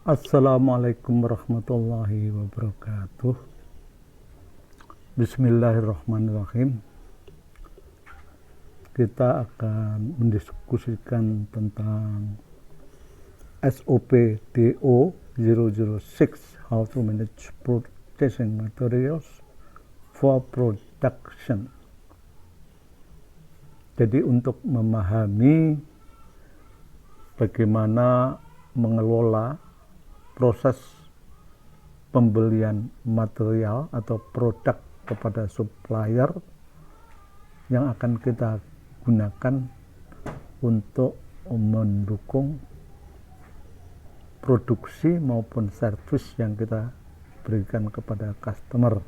Assalamualaikum warahmatullahi wabarakatuh. Bismillahirrahmanirrahim. Kita akan mendiskusikan tentang SOP DO 006, How to Manage Purchasing Materials for Production. Jadi untuk memahami bagaimana mengelola proses pembelian material atau produk kepada supplier yang akan kita gunakan untuk mendukung produksi maupun servis yang kita berikan kepada customer.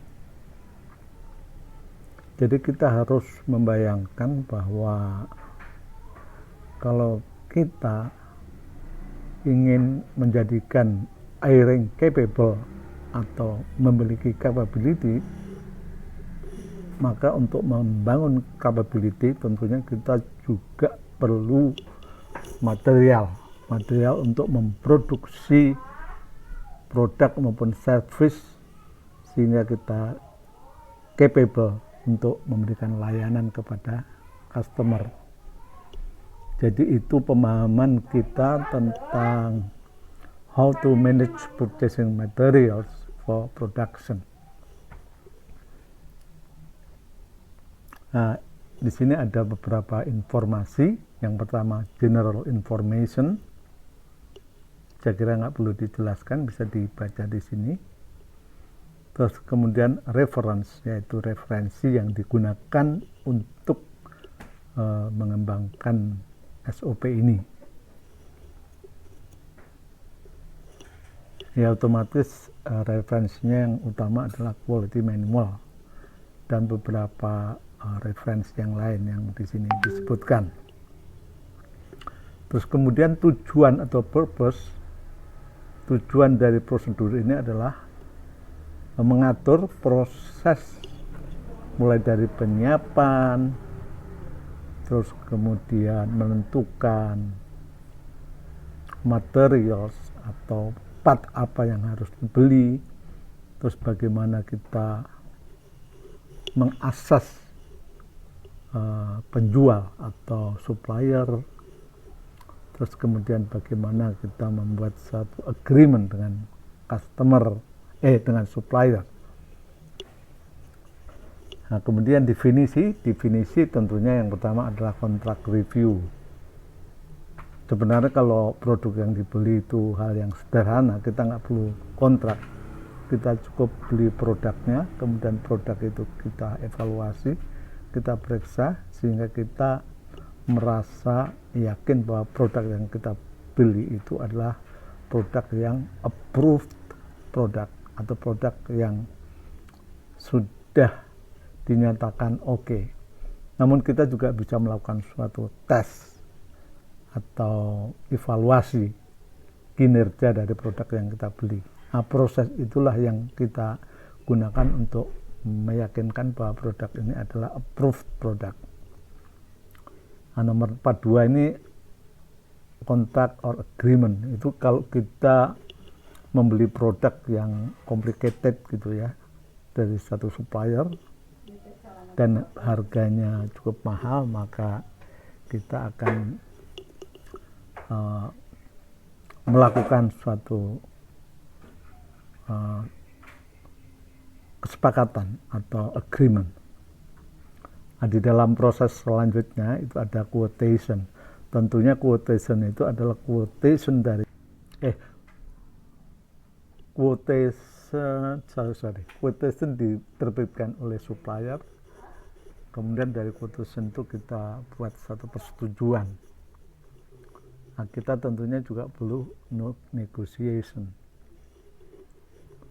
Jadi kita harus membayangkan bahwa kalau kita ingin menjadikan hiring capable atau memiliki capability, maka untuk membangun capability tentunya kita juga perlu material untuk memproduksi produk maupun service sehingga kita capable untuk memberikan layanan kepada customer. Jadi itu pemahaman kita tentang how to manage purchasing materials for production. Nah, di sini ada beberapa informasi. Yang pertama, general information. Saya kira nggak perlu dijelaskan, bisa dibaca di sini. Terus kemudian reference, yaitu referensi yang digunakan untuk mengembangkan SOP ini. Ya otomatis referensinya yang utama adalah quality manual dan beberapa referensi yang lain yang di sini disebutkan. Terus kemudian tujuan atau purpose, tujuan dari prosedur ini adalah mengatur proses mulai dari penyiapan, terus kemudian menentukan materials atau part apa yang harus dibeli, terus bagaimana kita mengasas penjual atau supplier, terus kemudian bagaimana kita membuat satu agreement dengan dengan supplier. Nah, kemudian definisi tentunya yang pertama adalah contract review. Sebenarnya kalau produk yang dibeli itu hal yang sederhana, kita nggak perlu kontrak, kita cukup beli produknya, kemudian produk itu kita evaluasi, kita periksa sehingga kita merasa yakin bahwa produk yang kita beli itu adalah produk yang approved produk atau produk yang sudah dinyatakan oke. Namun kita juga bisa melakukan suatu tes atau evaluasi kinerja dari produk yang kita beli. Nah, proses itulah yang kita gunakan untuk meyakinkan bahwa produk ini adalah approved product. Nah, nomor 42 ini contract or agreement. Itu kalau kita membeli produk yang complicated gitu ya dari satu supplier dan harganya cukup mahal, maka kita akan melakukan suatu kesepakatan atau agreement. Nah, di dalam proses selanjutnya itu ada quotation. Tentunya quotation itu adalah quotation diterbitkan oleh supplier. Kemudian dari quotation itu kita buat satu persetujuan. Nah, kita tentunya juga perlu negotiation.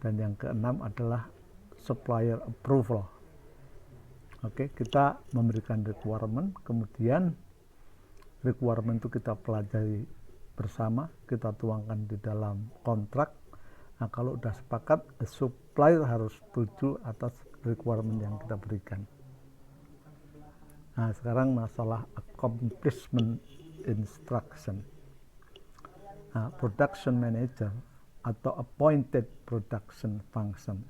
Dan yang keenam adalah supplier approval. Oke, kita memberikan requirement, kemudian requirement itu kita pelajari bersama, kita tuangkan di dalam kontrak. Nah, kalau sudah sepakat, supplier harus setuju atas requirement yang kita berikan. Nah, sekarang masalah accomplishment instruction. Nah, production manager atau appointed production function.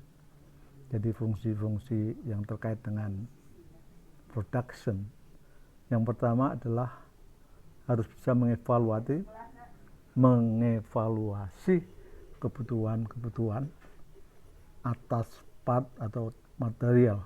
Jadi fungsi-fungsi yang terkait dengan production. Yang pertama adalah harus bisa mengevaluasi kebutuhan-kebutuhan atas part atau material